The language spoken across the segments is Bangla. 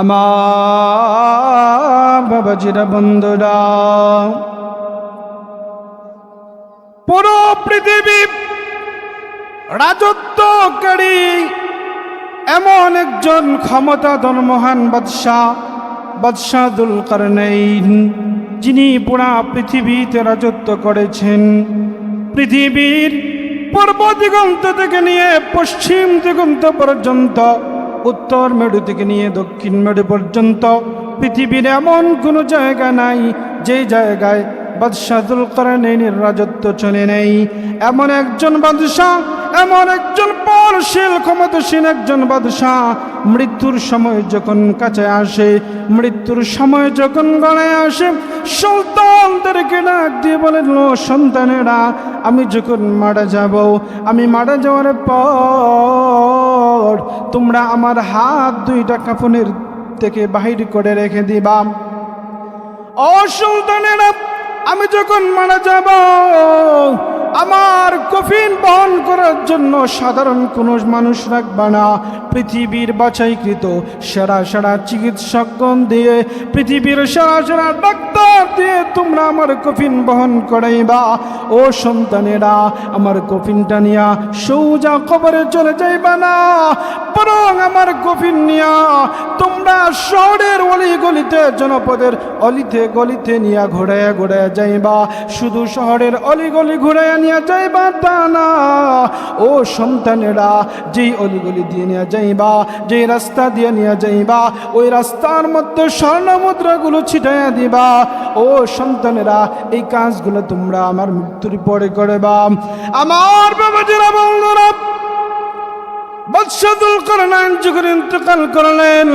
আমার বাবাজিরা বন্ধুরা, পুরো পৃথিবী রাজত্বকারী এমন একজন ক্ষমতাধর মহান বাদশাহ যুলকারনাইন, যিনি পুরা পৃথিবীতে রাজত্ব করেছেন। পৃথিবীর পূর্ব দিগন্ত থেকে নিয়ে পশ্চিম দিগন্ত পর্যন্ত, উত্তর মেরু থেকে নিয়ে দক্ষিণ মেরু পর্যন্ত পৃথিবীর এমন কোনো জায়গা নাই যে জায়গায় বাদশাহ যুলকারনাইনের রাজত্ব চলে নেই। এমন একজন বাদশাহ, এমন একজন বলশীল ক্ষমতাসীন একজন বাদশাহ মৃত্যুর সময় যখন কাছে আসে, মৃত্যুর সময় যখন গড়ায় আসে, সুলতানদেরকে ডাক দিয়ে বলেন, ও সন্তানেরা, আমি যখন মারা যাব, আমি মারা যাওয়ার পর তোমরা আমার হাত দুইটা কাফনের থেকে বাহির করে রেখে দিবা। ও সুলতানেরা, আমি যখন মারা যাব, আমার কফিন বহন করার জন্য সাধারণ কোনো মানুষ রাখবা না, পৃথিবীর বাছাইকৃত সেরা সেরা চিকিৎসকগণ দিয়ে, পৃথিবীর সেরা সেরা ডাক্তার দিয়ে তোমরা আমার কফিন বহন করাইবা। ও সন্তানেরা, আমার কফিনটা নিয়া সোজা কবরে চলে যাইবা না, বরং আমার কফিন নিয়া তোমরা শহরের অলি গলিতে, জনপদের অলিতে গলিতে নিয়া ঘোরায়া ঘোরায়া যাইবা। শুধু শহরের অলি গলি ঘুরাইয়া নিয়ে যাইবা তা না, ও সন্তানেরা, যেই অলিগলি দিয়ে নিয়ে যাইবা, যেই রাস্তা দিয়ে নিয়ে যাইবা, ওই রাস্তার মধ্যে স্বর্ণ মুদ্রাগুলো ছিটাইয়া দিবা। ও সন্তানেরা, এই কাজগুলো তোমরা আমার মৃত্যুর পরে করবা। আমার বাবাজিরা বন্ধুরা, বাদশাহ যুলকারনাইন যখন ইন্তেকাল করলেন,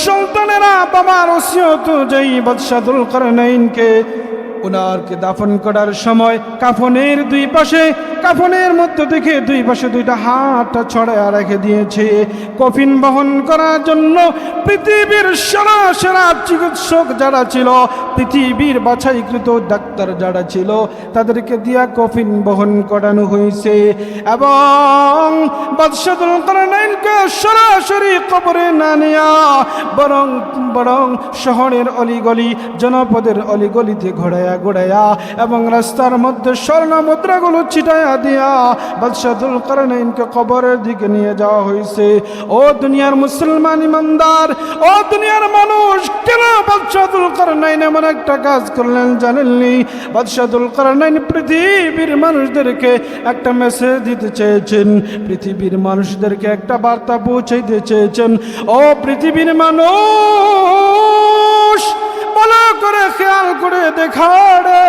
সন্তানেরা বাবার ওসিয়ত অনুযায়ী বাদশাহ যুলকারনাইনকে ওনারকে দাফন করার সময় কাফনের দুই পাশে, কাফনের মধ্যে থেকে দুই পাশে দুইটা হাতটা ছড়ায় রেখে দিয়েছে। কফিন বহন করার জন্য পৃথিবীর সেরা সেরা চিকিৎসক যারা ছিল, পৃথিবীর বাছাইকৃত ডাক্তার যারা ছিল, তাদেরকে দিয়া কফিন বহন করানো হয়েছে। এবং বাদশাহ যুলকারনাইনকে সরাসরি কবরে না নেয়া, বরং শহরের অলিগলি, জনপদের অলিগলিতে ঘোরায়া ঘোরায়া এবং রাস্তার মধ্যে স্বর্ণ মুদ্রাগুলো ছিটাইয়া দিয়া বাদশাহ যুলকারনাইনকে কবরের দিকে নিয়ে যাওয়া হয়েছে। ও দুনিয়ার মুসলমান ইমানদার, ও দুনিয়ার মানুষ, কেন বাদশাহ যুলকারনাইন এমন একটা কাজ করলেন জানেননি? বাদশাহ যুলকারনাইন পৃথিবীর মানুষদেরকে একটা মেসেজ দিতে চেয়েছেন, পৃথিবীর মানুষদেরকে একটা বার্তা পৌঁছাইতে চেয়েছেন। ও পৃথিবীর মানুষ, ভালো করে খেয়াল করে দেখা রে,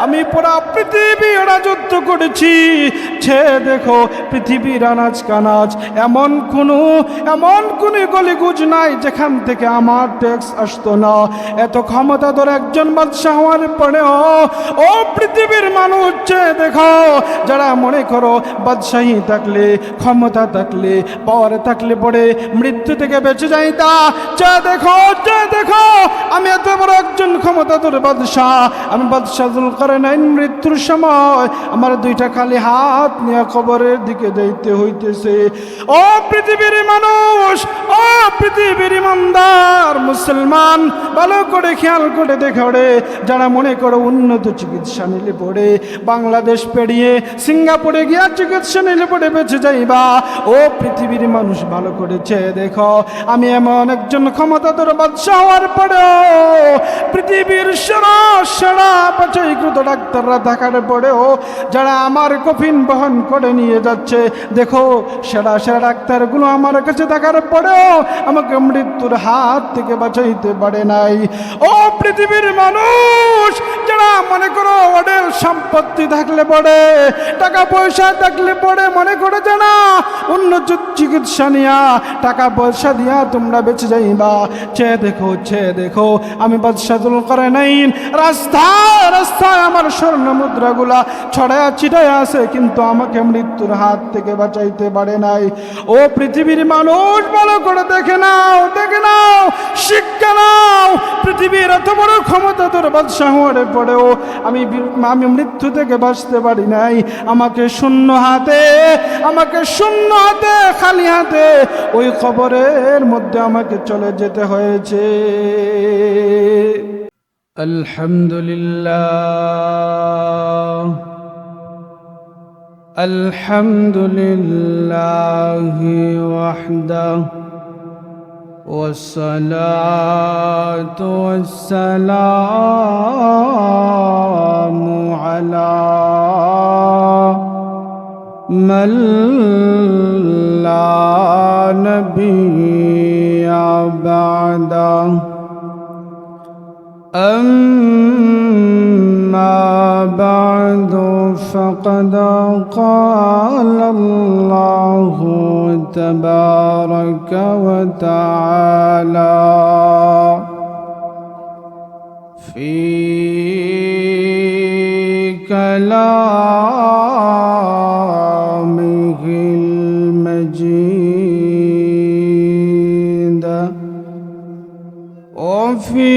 আমি পুরা পৃথিবী রাজত্ব করেছি। ছে দেখো, পৃথিবীর আনাজ কানাজ এমন কোনো গলিগুজ নাই যেখান থেকে আমার ট্যাক্স আসতো না। এত ক্ষমতাধর একজন বাদশাহ হওয়ার পরেও, ও পৃথিবীর মানুষ, ছে দেখো, যারা মনে করো বাদশাহী থাকলে, ক্ষমতা থাকলে, পাওয়ার থাকলে পরে মৃত্যু থেকে বেঁচে যাইতা, ছে দেখো, আমি এত বড় একজন ক্ষমতাধর বাদশাহ, আমি বাদশাহ যুলকারনাইন মৃত্যুর সময় আমার দুইটা খালি হাত নিয়ে কবরের দিকে যাইতে হইতেছে। ও পৃথিবীর মানুষ, ও পৃথিবীর ইমানদার মুসলমান, ভালো করে খেয়াল করে দেখো রে, যারা মনে করো উন্নত চিকিৎসা নিলে পড়ে বাংলাদেশ পেরিয়ে সিঙ্গাপুরে গিয়া চিকিৎসা নিলে পড়ে বেঁচে যাইবা। ও পৃথিবীর মানুষ, ভালো করেছে দেখো, আমি এমন একজন ক্ষমতাধর বাদশাহ হওয়ার পরেও পৃথিবীর সেরা সেরা বাছাইকৃত ডাক্তাররা থাকার পরেও যারা আমার কফিন বহন করে নিয়ে যাচ্ছে, দেখো সেরা সেরা ডাক্তারগুলো আমার কাছে থাকার পরেও আমাকে মৃত্যুর হাত থেকে বাঁচাইতে পারে নাই। ও পৃথিবীর মানুষ, যারা মনে করো ওদের সম্পত্তি থাকলে পড়ে, টাকা পয়সা থাকলে পড়ে মনে করে জানা উন্নত চিকিৎসা নিয়া, টাকা পয়সা দিয়া তোমরা বেঁচে যাইবা, ছে দেখো, আমি বাদশাহ যুলকারনাইন রাস্তায় রাস্তায় আমার স্বর্ণ মুদ্রাগুলা ছড়ায়া ছিটায় আছে, কিন্তু আমাকে মৃত্যুর হাত থেকে বাঁচাইতে পারে নাই। ও পৃথিবীর মানুষ, ভালো করে দেখে নাও, শিক্ষা নাও। পৃথিবীর এত বড় ক্ষমতা তোর বাদশাহ হওয়ার পরেও আমি মৃত্যু থেকে বাঁচতে পারি নাই। আমাকে শূন্য হাতে খালি হাতে ওই কবরের মধ্যে আমাকে চলে যেতে হয়েছে। আলহামদুলিল্লাহ আলহামদুলিল্লাহি ওয়াহদাহু والصلاة والسلام على من لا نبي بعده أما بعد فقد قال الله تبارك وتعالى في كلامه المجيد وفي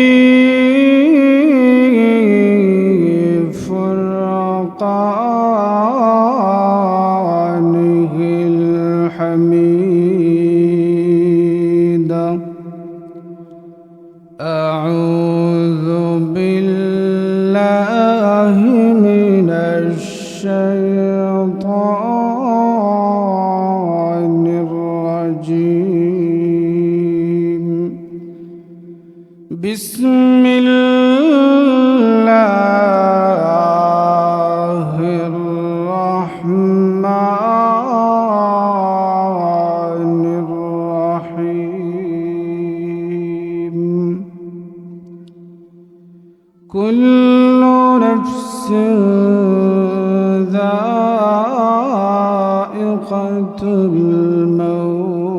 فرقانه الحميد. أعوذ بالله من الشيطان الرجيم. بسم الله الرحمن الرحيم. كل نفس ذائقة الموت.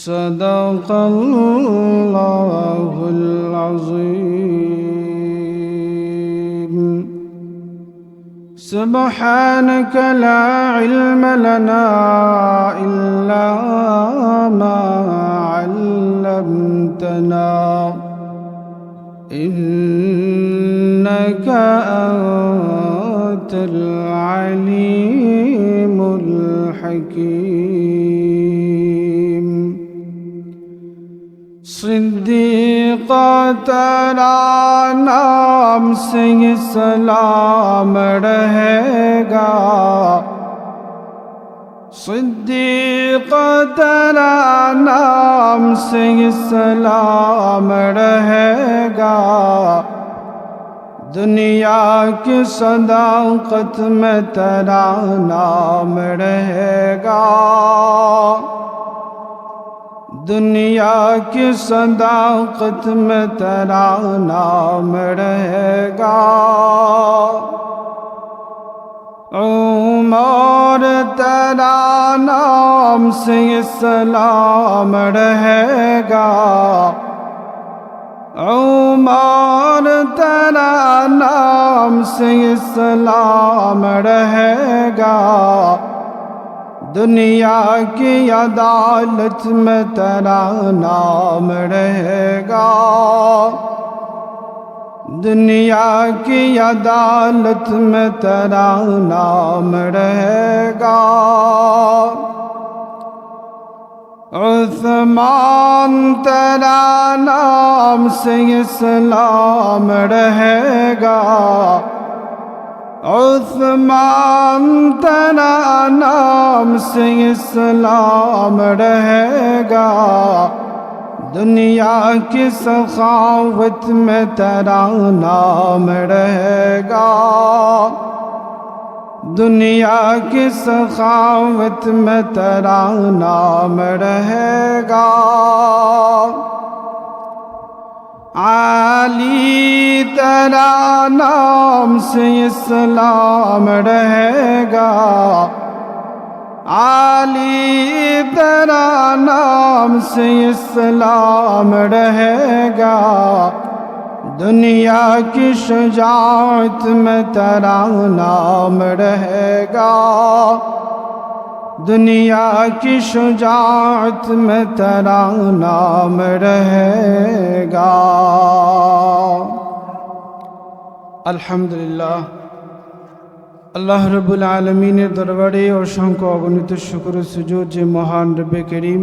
صدق الله العظيم. سبحانك لا علم لنا إلا ما علمتنا إنك أنت العليم الحكيم. صدیقاتنا نام سے سلام رہےگا. صدیقاتنا نام سے سلام رہےگا. دنیا کی صداقت میں تیرا نام رہےگا. دنیا کی صداقت میں تیرا نام رہےگا. عمر تیرا نام سے سلام رہےگا. عمر تیرا نام سے سلام رہےگا. دنیا کی عدالت میں تیرا نام رہےگا. دنیا کی عدالت میں تیرا نام رہےگا. عثمان تیرا نام سے سلام رہےگا. عثمان تیرا نام سے سلام رہےگا. دنیا کی سخاوت میں تیرا نام رہےگا. دنیا کی سخاوت میں تیرا نام رہےگا. علی تیرا نام سے سلام رہےگا. علی تیرا نام سے سلام رہےگا. دنیا کی شجاعت میں تیرا نام رہےگا. दुनिया की शुजाअत में तेरा नाम रहेगा। अल्हम्दुलिल्लाह, আল্লাহ রব্বুল আলমিনের দরবারে অসংখ্য অগণিত শুকর সুজুদ যে মহান রব্বে করিম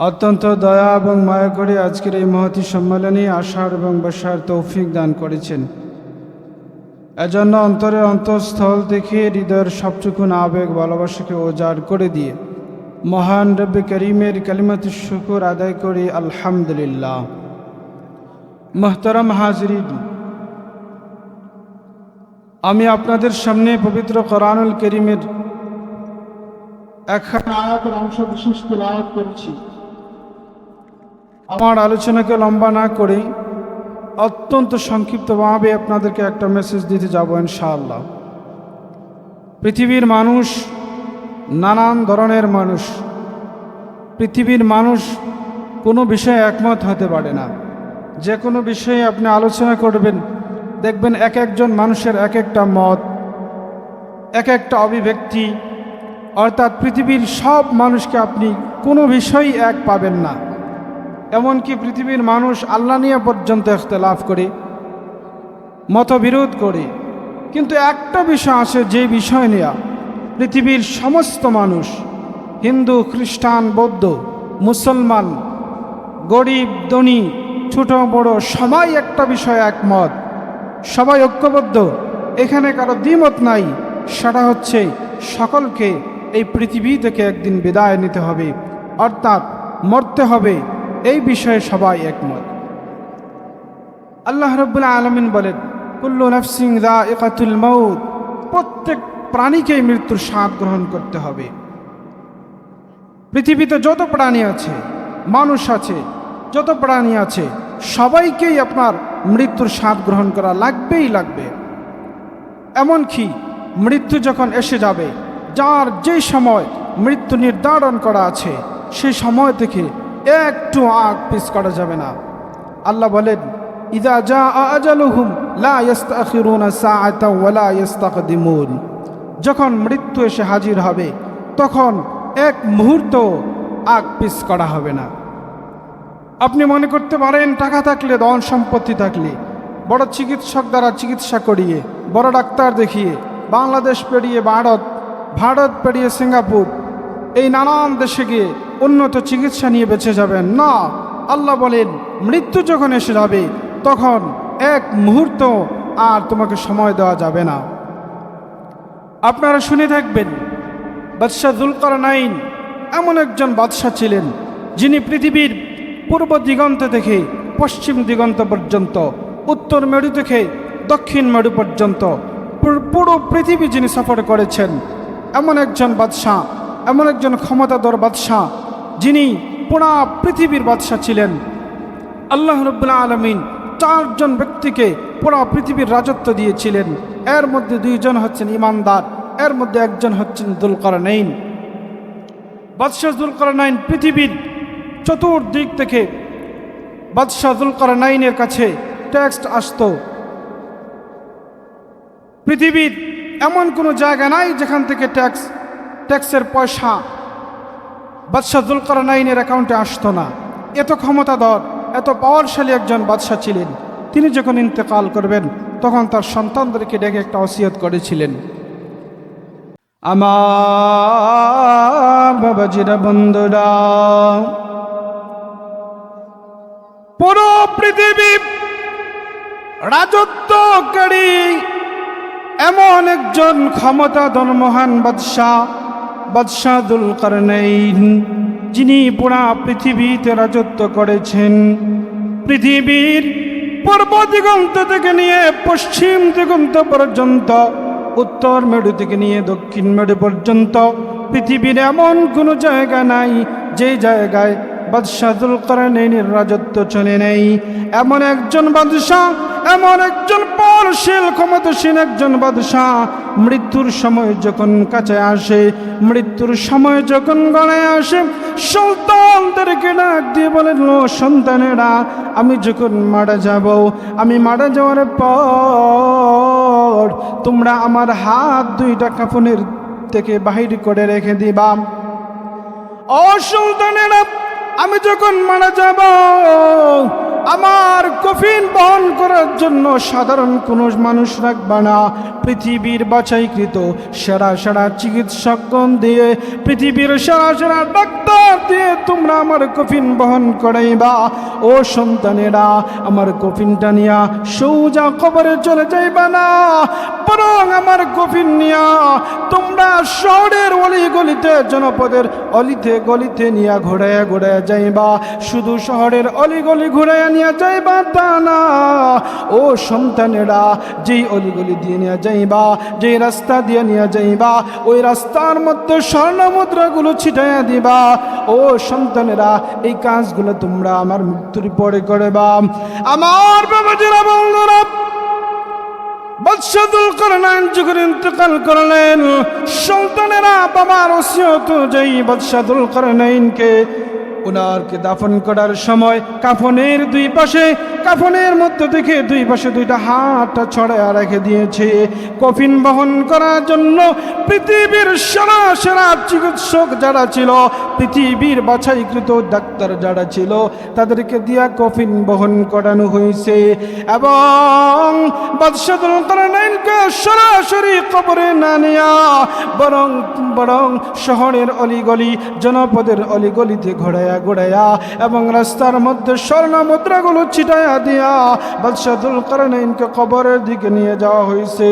অত্যন্ত দয়া এবং মায়া করে আজকের এই মহতী সম্মেলনে আসার এবং বসার তৌফিক দান করেছেন। এজন্য অন্তরের অন্তঃস্থল থেকে হৃদয়ের সবটুকুন আবেগ ভালোবাসাকে উজাড় করে দিয়ে মহান রব্বে করিমের কালিমাতুশ শুকর আদায় করি আলহামদুলিল্লাহ। মুহতারাম হাজিরিন, আমি আপনাদের সামনে পবিত্র কোরআনুল কারীমের একখানা আয়াতের অংশ বিশেষ তেলাওয়াত করেছি। আমার আলোচনাকে লম্বা না করে অত্যন্ত সংক্ষিপ্তভাবে আপনাদেরকে একটা মেসেজ দিতে যাব ইনশাআল্লাহ। পৃথিবীর মানুষ নানান ধরনের মানুষ, পৃথিবীর মানুষ কোনো বিষয়ে একমত হতে পারে না। যে কোনো বিষয়ে আপনি আলোচনা করবেন, দেখবেন এক একজন মানুষের এক একটা মত, এক একটা অভিব্যক্তি, অর্থাৎ পৃথিবীর সব মানুষকে আপনি কোনো বিষয়ই এক পাবেন না। এমনকি পৃথিবীর মানুষ আল্লাহ নিয়ে পর্যন্ত ইখতিলাফ করে, মতবিরোধ করে, কিন্তু একটা বিষয় আছে যে বিষয় নিয়ে পৃথিবীর সমস্ত মানুষ, হিন্দু, খ্রিস্টান, বৌদ্ধ, মুসলমান, গরিব, ধনী, ছোট বড়, সবাই একটা বিষয়ে একমত, সবাই ঐক্যবদ্ধ, এখানে কারো দ্বিমত নাই। সেটা হচ্ছে সকলকে এই পৃথিবী থেকে একদিন বিদায় নিতে হবে, অর্থাৎ মরতে হবে। এই বিষয়ে সবাই একমত। আল্লাহ রাব্বুল আলামিন বলেন, কুল্লু নাফসিন যায়িকাতুল মাউত, প্রত্যেক প্রাণীকেই মৃত্যুর স্বাদ গ্রহণ করতে হবে। পৃথিবীতে যত প্রাণী আছে, মানুষ আছে, যত প্রাণী আছে, সবাইকেই আপনার মৃত্যুর স্বাদ গ্রহণ করা লাগবেই লাগবে। এমনকি মৃত্যু যখন এসে যাবে, যার যে সময় মৃত্যু নির্ধারণ করা আছে, সেই সময় থেকে একটু আগ পিছ করা যাবে না। আল্লাহ বলেন, ইযা জাআ আজালুহুম লা ইস্তাখিরুনা সাআতাও ওয়া লা ইস্তাকদিমুন, যখন মৃত্যু এসে হাজির হবে তখন এক মুহূর্ত আগ পিছ করা হবে না। আপনি মনে করতে পারেন টাকা থাকলে, ধন সম্পত্তি থাকলে, বড় চিকিৎসক দ্বারা চিকিৎসা করিয়ে, বড় ডাক্তার দেখিয়ে, বাংলাদেশ পেরিয়ে ভারত, ভারত পেরিয়ে সিঙ্গাপুর, এই নানান দেশে গিয়ে উন্নত চিকিৎসা নিয়ে বেঁচে যাবেন। না, আল্লাহ বলেন মৃত্যু যখন এসে যাবে তখন এক মুহূর্ত আর তোমাকে সময় দেওয়া যাবে না। আপনারা শুনে থাকবেন, বাদশাহ যুলকারনাইন এমন একজন বাদশাহ ছিলেন যিনি পৃথিবীর পূর্ব দিগন্ত থেকে পশ্চিম দিগন্ত পর্যন্ত, উত্তর মেরু থেকে দক্ষিণ মেরু পর্যন্ত পুরো পৃথিবী যিনি সফর করেছেন, এমন একজন বাদশাহ, এমন একজন ক্ষমতাধর বাদশাহ যিনি পুরা পৃথিবীর বাদশাহ ছিলেন। আল্লাহ রাব্বুল আলামিন চারজন ব্যক্তিকে পুরা পৃথিবীর রাজত্ব দিয়েছিলেন। এর মধ্যে দুইজন হচ্ছেন ইমানদার, এর মধ্যে একজন হচ্ছেন যুলকারনাইন। বাদশাহ যুলকারনাইন পৃথিবীর চতুর্দিক থেকে বাদশাহ যুলকারনাইনের কাছে ট্যাক্স আসতো। পৃথিবীর এমন কোনো জায়গা নাই যেখান থেকে ট্যাক্সের পয়সা বাদশাহ যুলকারনাইনের অ্যাকাউন্টে আসতো না। এত ক্ষমতাধর, এত পাওয়ারশালী একজন বাদশাহ ছিলেন। তিনি যখন ইন্তেকাল করবেন তখন তার সন্তানদেরকে ডেকে একটা ওসিয়ত করেছিলেন, আমার বাবাজিরা, বন্ধুরা, পুরো পৃথিবী রাজত্বকারী এমন একজন ক্ষমতাধর মহান বাদশাহ যুলকারনাইন, যিনি পুরা পৃথিবীতে রাজত্ব করেছেন। পৃথিবীর পূর্ব দিগন্ত থেকে নিয়ে পশ্চিম দিগন্ত পর্যন্ত, উত্তর মেরু থেকে নিয়ে দক্ষিণ মেরু পর্যন্ত পৃথিবীর এমন কোনো জায়গা নাই যে জায়গায় বাদশাহ যুলকারনাইনের রাজত্ব চলে নেই। এমন একজন বাদশাহ, এমন একজন পাওয়ারশীল ক্ষমতাসীন একজন বাদশাহ মৃত্যুর সময় যখন কাছে আসে, মৃত্যুর সময় যখন গড়ায় আসে, সন্তানদেরকে ডাক দিয়ে বলেন, ও সন্তানেরা, আমি যখন মারা যাব, আমি মারা যাওয়ার পর তোমরা আমার হাত দুইটা কাফনের থেকে বাহির করে রেখে দিবা। ও সন্তানেরা, আমি যখন মারা যাব আমার কফিন বহন করার জন্য সাধারণ কোনো মানুষ রাখবা না, পৃথিবীর বাছাইকৃত সেরা সেরা চিকিৎসকগণ দিয়ে, পৃথিবীর সেরা সেরা ডাক্তার দিয়ে তোমরা আমার কফিন বহন করাইবা। ও সন্তানেরা, আমার কফিনটা নিয়া সোজা কবরে চলে যাইবা না, বরং আমার কফিন নিয়া তোমরা শহরের অলি গলিতে, জনপদের অলিতে গলিতে নিয়া ঘোরায়া ঘোরায়া যাইবা। শুধু শহরের অলি গলি ঘুরাইয়া নিয়ে যাইবা তা না, ও সন্তানেরা, যেই অলিগলি দিয়ে নিয়ে যাইবা, যেই রাস্তা দিয়ে নিয়ে যাইবা, ওই রাস্তার মধ্যে স্বর্ণ মুদ্রাগুলো ছিটাইয়া দিবা। ও সন্তানেরা, এই কাজগুলো তোমরা আমার মৃত্যুর পরে করবা। আমার বাবাজিরা, বন্ধুরা, বাদশাহ যুলকারনাইন যখন ইন্তেকাল করলেন, সন্তানেরা বাবার ওসিয়ত অনুযায়ী বাদশাহ যুলকারনাইনকে ওনারকে দাফন করার সময় কাফনের দুই পাশে, কাফনের মধ্যে থেকে দুই পাশে দুইটা হাতটা ছড়ায় রেখে দিয়েছে। কফিন বহন করার জন্য পৃথিবীর সেরা সেরা চিকিৎসক যারা ছিল, পৃথিবীর বাছাইকৃত ডাক্তার যারা ছিল, তাদেরকে দিয়া কফিন বহন করানো হয়েছে। এবং বাদশাহ যুলকারনাইনকে সরাসরি কবরে না নেয়া, বরং বরং শহরের অলিগলি, জনপদের অলিগলিতে ঘোরায়া ঘোরায়া এবং রাস্তার মধ্যে স্বর্ণ মুদ্রাগুলো ছিটাইয়া দিয়া বাদশাহ যুলকারনাইনকে কবরের দিকে নিয়ে যাওয়া হয়েছে।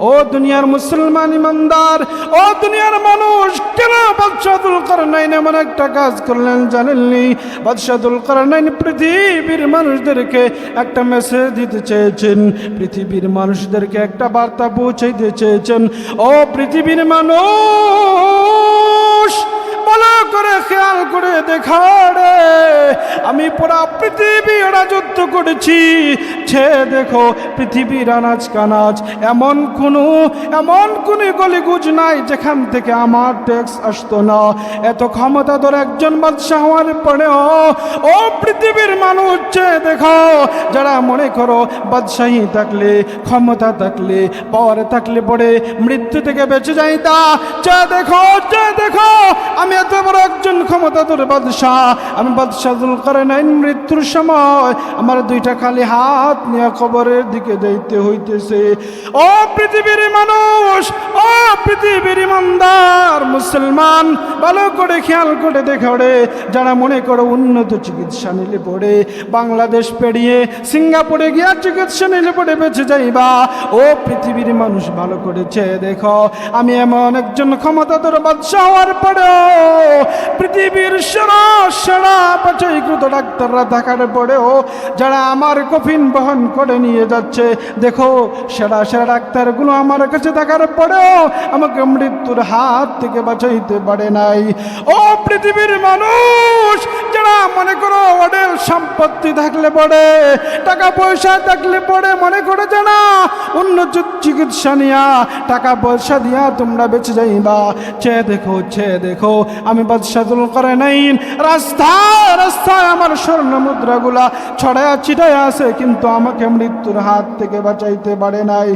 ও দুনিয়ার মুসলমান ইমানদার, ও দুনিয়ার মানুষ, কেন বাদশাহ যুলকারনাইন এমন একটা কাজ করলেন জানেননি? বাদশাহ যুলকারনাইন পৃথিবীর মানুষদেরকে একটা মেসেজ দিতে চেয়েছেন, পৃথিবীর মানুষদেরকে একটা বার্তা পৌঁছাইতে চেয়েছেন। ও পৃথিবীর মানুষ, ভালো করে খেয়াল করে দেখা রে, আমি পুরা পৃথিবী রাজত্ব করেছি। ছে দেখো, পৃথিবীর আনাজ কানাজ এমন কোন গলিগুজ নাই যেখান থেকে আমার ট্যাক্স আসতো না। এত ক্ষমতাধর একজন বাদশাহ হওয়ার পরেও ও পৃথিবীর মানুষ, ছে দেখো, যারা মনে করো বাদশাহী থাকলে, ক্ষমতা থাকলে, পাওয়ার থাকলে পরে মৃত্যু থেকে বেঁচে যাইতা, ছে দেখো, ছে দেখো, আমি এত বড় একজন ক্ষমতাধর বাদশাহ, আমি বাদশাহ যুলকারনাইন মৃত্যুর সময় আমার দুইটা খালি হাত নিয়ে কবরের দিকে যাইতে হইতেছে। ও পৃথিবীর মানুষ, ও পৃথিবীর ইমানদার মুসলমান, ভালো করে খেয়াল করে দেখো রে, যারা মনে করো উন্নত চিকিৎসা নিলে পড়ে বাংলাদেশ পেরিয়ে সিঙ্গাপুরে গিয়া চিকিৎসা নিলে পড়ে বেঁচে যাইবা। ও পৃথিবীর মানুষ, ভালো করেছে দেখো, আমি এমন একজন ক্ষমতাধর বাদশাহ হওয়ার পরেও পৃথিবীর সেরা সেরা বাছাইকৃত ডাক্তাররা থাকার পরেও যারা আমার কফিন বহন করে নিয়ে যাচ্ছে, দেখো সেরা সেরা ডাক্তারগুলো আমার কাছে থাকার পরেও আমাকে মৃত্যুর হাত থেকে বাঁচাইতে পারে নাই। ও পৃথিবীর মানুষ, যারা মনে করো অডেল সম্পত্তি থাকলে পড়ে, টাকা পয়সা থাকলে পড়ে মনে করে জানা উন্নত চিকিৎসা নিয়া, টাকা পয়সা দিয়া তোমরা বেঁচে যাইবা, ছে দেখো, ছে দেখো, আমি বাদশাহ যুলকারনাইন রাস্তায় রাস্তায় আমার স্বর্ণ মুদ্রাগুলা ছড়ায়া ছিটায়া আছে, কিন্তু আমাকে মৃত্যুর হাত থেকে বাঁচাইতে পারে নাই।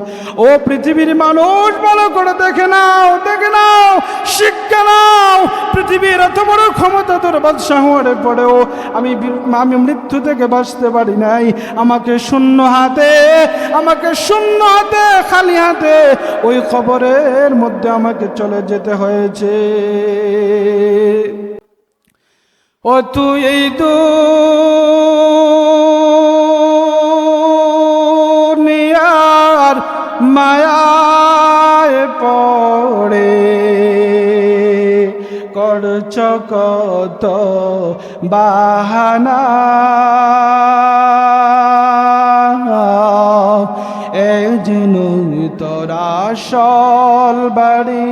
ও পৃথিবীর মানুষ, ভালো করে দেখে নাও, দেখে নাও, শিক্ষা নাও, পৃথিবীর এত বড় ক্ষমতাধর বাদশাহ হওয়ার পরেও আমি মৃত্যু থেকে বাঁচতে পারি নাই। আমাকে শূন্য হাতে খালি হাতে ওই কবরের মধ্যে আমাকে চলে যেতে হয়েছে। ও তুই এই দুনিয়ার মায়ায় পড়ে করছ কত বাহানা, যেন তোরা আসল বাড়ি,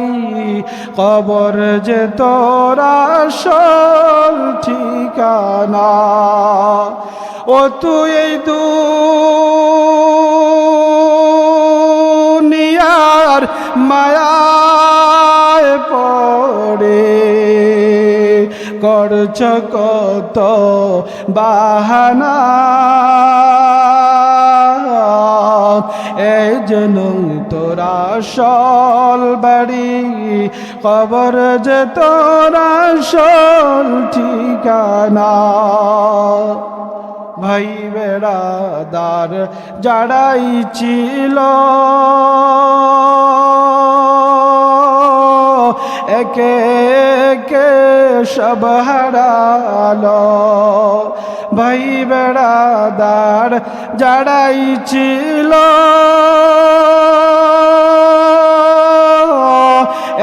কবর যে তোরা আসল ঠিকানা। ও তুই এই দুনিয়ার মায়ায় পড়ে করছ কত বাহানা, এই যেন তোরা আসল বাড়ি, কবর যে তোরা আসল ঠিকানা। ভাই বেড়াদার যারাই ছিল একে একে সব হারালো। ভাই বেড়াদার যারাই ছিল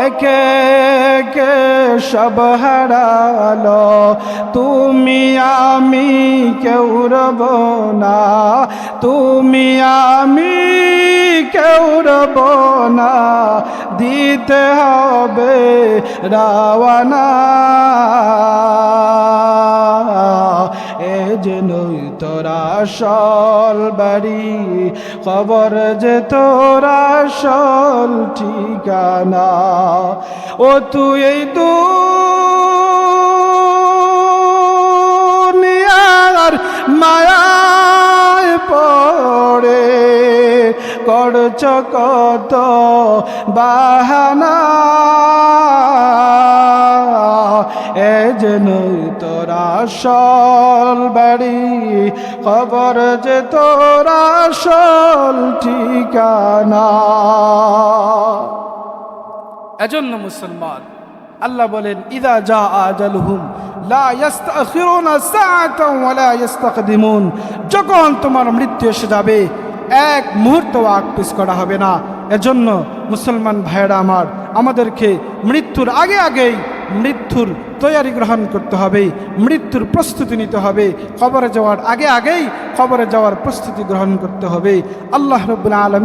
একে একে সব হারালো। তুমি আমি কেউ রব না, তুমি আমি কেউ রব না, দিতে হবে রাওয়ানা। এ যে নই তোরা আসল বাড়ি, কবর যে তোরা আসল ঠিকানা। ও তুই এই দুনিয়ার মায়ায় পড়ে করছ কত বাহানা। এ যেন তোরা আসল বাড়ি, কবর যে তোরা আসল ঠিকানা। এজন্য মুসলমান আল্লাহ বলেন ইদা জা আজালুহুম লা ইস্তাখিরুনা সাআতান ওয়া লা ইস্তাকদিমুন। যখন তোমার মৃত্যু এসে যাবে এক মুহূর্ত আগ পিছ করা হবে না। এজন্য মুসলমান ভাইয়েরা আমার, আমাদেরকে মৃত্যুর আগে আগেই মৃত্যুর তৈয়ারি গ্রহণ করতে হবে, মৃত্যুর প্রস্তুতি নিতে হবে। কবরে যাওয়ার আগে আগেই কবরে যাওয়ার প্রস্তুতি গ্রহণ করতে হবে। আল্লাহ রাব্বুল আলামিন